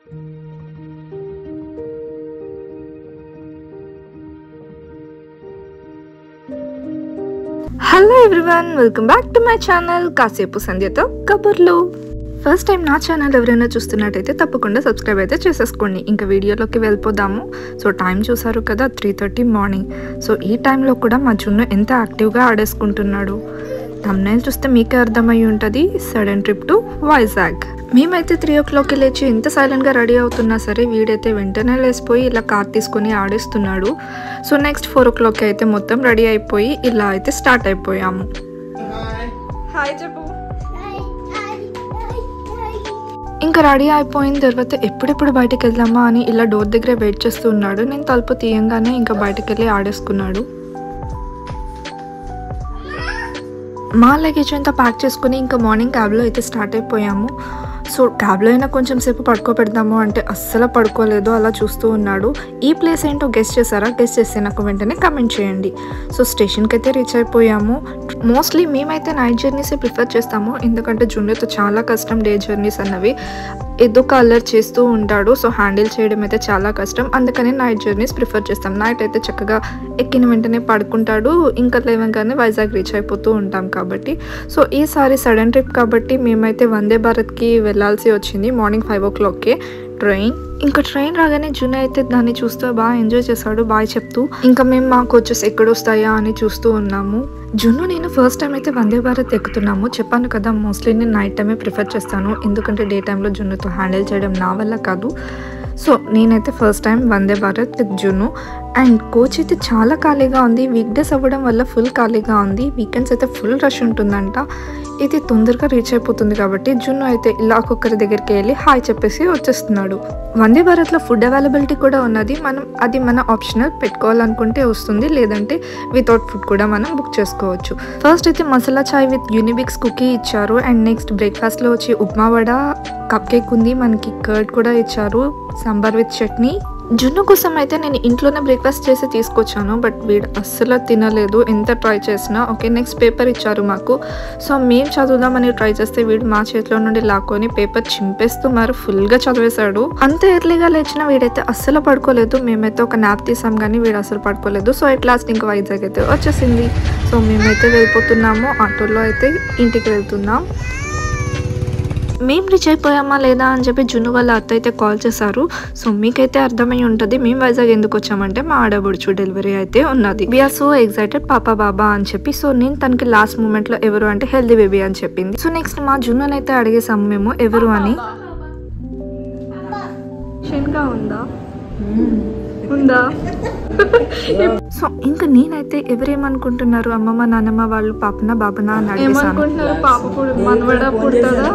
Hello everyone, welcome back to my channel కాసేపు సంధ్యతో కబుర్లు. First time నా ఛానల్ ఎవరైనా చూస్తున్నట్టయితే తప్పకుండా సబ్స్క్రైబ్ అయితే చేసేసుకోండి. ఇంకా వీడియోలోకి వెళ్ళిపోదాము. సో టైం చూసారు కదా, 3:30 మార్నింగ్. సో ఈ టైంలో కూడా మా జున్ను ఎంత యాక్టివ్గా ఆడేసుకుంటున్నాడు. థంబ్నెయిల్ చూస్తే మీకే అర్థమై ఉంటుంది, సడన్ ట్రిప్ టు వైజాగ్. మేమైతే 3 o'clockకి లేచి ఎంత సైలెంట్గా రెడీ అవుతున్నా సరే వీడైతే వెంటనే లేసిపోయి ఇలా కార్ తీసుకొని ఆడేస్తున్నాడు. సో నెక్స్ట్ 4 o'clockకి అయితే మొత్తం రెడీ అయిపోయి ఇలా అయితే స్టార్ట్ అయిపోయాము. హాయ్ చెప్పు. ఇంకా రెడీ అయిపోయిన తర్వాత ఎప్పుడెప్పుడు బయటకు వెళ్దామా అని ఇలా డోర్ దగ్గర వెయిట్ చేస్తూ ఉన్నాడు. నేను తలుపు తీయంగానే ఇంకా బయటకు వెళ్ళి ఆడేసుకున్నాడు. మా లగేజ్ అంతా ప్యాక్ చేసుకుని ఇంకా మార్నింగ్ క్యాబ్లో అయితే స్టార్ట్ అయిపోయాము. సో క్యాబ్లో అయినా కొంచెం సేపు పడుకోబెడదాము అంటే అస్సలు పడుకోలేదు, అలా చూస్తూ ఉన్నాడు. ఈ ప్లేస్ ఏంటో గెస్ట్ చేశారా? గెస్ట్ చేస్తే నాకు వెంటనే కమెంట్ చేయండి. సో స్టేషన్కి అయితే రీచ్ అయిపోయాము. మోస్ట్లీ మేమైతే నైట్ జర్నీసే ప్రిఫర్ చేస్తాము, ఎందుకంటే జున్నుతో చాలా కష్టం డే జర్నీస్ అన్నవి. ఏదో కలర్ చేస్తూ ఉంటాడు, సో హ్యాండిల్ చేయడం అయితే చాలా కష్టం. అందుకని నైట్ జర్నీస్ ప్రిఫర్ చేస్తాం. నైట్ అయితే చక్కగా ఎక్కిన వెంటనే పడుకుంటాడు, ఇంకా లేవగానే వైజాగ్ రీచ్ అయిపోతూ ఉంటాం కాబట్టి. సో ఈసారి సడన్ ట్రిప్ కాబట్టి మేమైతే వందే భారత్కి వెళ్ళాల్సి వచ్చింది. మార్నింగ్ 5 o'clockకే ట్రైన్. ఇంకా ట్రైన్ రాగానే జున్ను అయితే దాన్ని చూస్తూ బాగా ఎంజాయ్ చేశాడు, బాయ్ చెప్తూ. ఇంకా మేము మా కోచెస్ ఎక్కడొస్తాయా అని చూస్తూ ఉన్నాము. జున్ను నేను ఫస్ట్ టైం అయితే వందే భారత్ ఎక్కుతున్నాము. చెప్పాను కదా, మోస్ట్లీ నేను నైట్ టైమే ప్రిఫర్ చేస్తాను, ఎందుకంటే డే టైంలో జున్నుతో హ్యాండిల్ చేయడం నా వల్ల కాదు. సో నేనైతే first time Vande Bharat with జున్ను. అండ్ కోచ్ అయితే చాలా ఖాళీగా ఉంది. వీక్ డేస్ అవ్వడం వల్ల ఫుల్ ఖాళీగా ఉంది. వీకెండ్స్ అయితే ఫుల్ రష్ ఉంటుందంట. ఇది తొందరగా రీచ్ అయిపోతుంది కాబట్టి జున్ను అయితే ఇలా ఒక్కొక్కరి దగ్గరికి వెళ్ళి హాయ్ చెప్పేసి వచ్చేస్తున్నాడు. వందే భారత్లో ఫుడ్ అవైలబిలిటీ కూడా ఉన్నది. అది మన ఆప్షనల్, పెట్టుకోవాలనుకుంటే వస్తుంది, లేదంటే వితౌట్ ఫుడ్ కూడా మనం బుక్ చేసుకోవచ్చు. ఫస్ట్ అయితే మసాలా చాయ్ విత్ యూనిబిక్స్ కుకీ ఇచ్చారు. అండ్ నెక్స్ట్ బ్రేక్ఫాస్ట్లో వచ్చి ఉప్మా వడ, కప్ కేక్ ఉంది, మనకి కర్డ్ కూడా ఇచ్చారు, సాంబార్ విత్ చట్నీ. జున్ను కోసం అయితే నేను ఇంట్లోనే బ్రేక్ఫాస్ట్ చేసి తీసుకొచ్చాను, బట్ వీడు అస్సలు తినలేదు ఎంత ట్రై చేసినా. ఓకే, నెక్స్ట్ పేపర్ ఇచ్చారు మాకు. సో మేము చదువుదామని ట్రై చేస్తే వీడు మా చేతిలో నుండి లాక్కొని పేపర్ చింపేస్తూ మరి ఫుల్గా చదివేశాడు. అంత ఎర్లీగా లేచిన వీడైతే అస్సలు పడుకోలేదు. మేమైతే ఒక న్యాప్ తీసాం కానీ వీడు అస్సలు పడుకోలేదు. సో ఎట్ లాస్ట్ ఇంకా వైజాగ్ అయితే వచ్చేసింది. సో మేమైతే వెళ్ళిపోతున్నాము, ఆటోలో అయితే ఇంటికి వెళ్తున్నాం. మేము రీచ్ అయిపోయామా లేదా అని చెప్పి జున్ను వాళ్ళ అత్త అయితే కాల్ చేశారు. సో మీకైతే అర్థమై ఉంటుంది మేము వైజాగ్ ఎందుకు వచ్చామంటే మా ఆడబడుచు డెలివరీ అయితే ఉన్నది. వీఆర్ సో ఎక్సైటెడ్ పాపా బాబా అని చెప్పి. సో నేను తనకి లాస్ట్ మూమెంట్ లో ఎవరు అంటే హెల్దీ బేబీ అని చెప్పింది. సో నెక్స్ట్ మా జున్నుని అయితే అడిగేసాము మేము ఎవరు అని. ఉందా? సో ఇంకా నేనైతే ఎవరేమనుకుంటున్నారు, అమ్మమ్మ నాన్నమ్మ వాళ్ళు పాపన బాబనా అని అడిగేసాను. పాప మనవడా పుడతాడా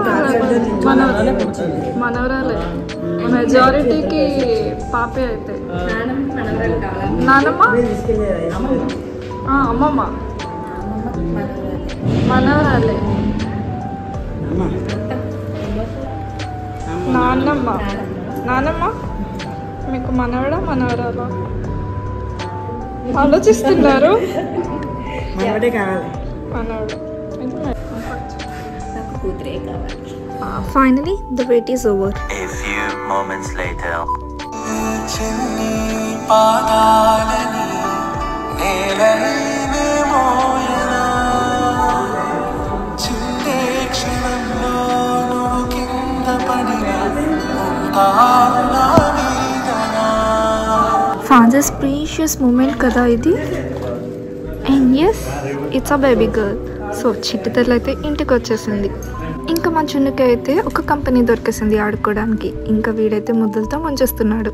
మనవరాలే, మెజారిటీకి పాపే అయితే. నానమ్మ అమ్మమ్మ మనవరాలే, నానమ్మ మీకు మనవడా మనవరాలా ఆలోచిస్తున్నారు. Finally, the wait is over. A few moments later. Father's precious moment కదా ఇది. And yes, it's a baby girl. So చిట్టితల్లి అయితే ఇంటికి వచ్చేసింది. ఇంకా మా చున్నుకి అయితే ఒక కంపెనీ దొరికేసింది ఆడుకోవడానికి. ఇంకా వీడైతే ముద్దులతో ముంచేస్తున్నాడు.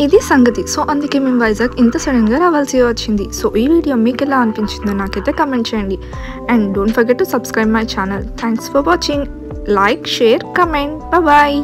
ఇది సంగతి. సో అందుకే మేము వైజాగ్ ఇంత సడన్గా రావాల్సి వచ్చింది. సో ఈ వీడియో మీకు ఎలా అనిపించిందో నాకైతే కమెంట్ చేయండి. And don't forget to subscribe my channel. Thanks for watching. Like, share, comment. Bye.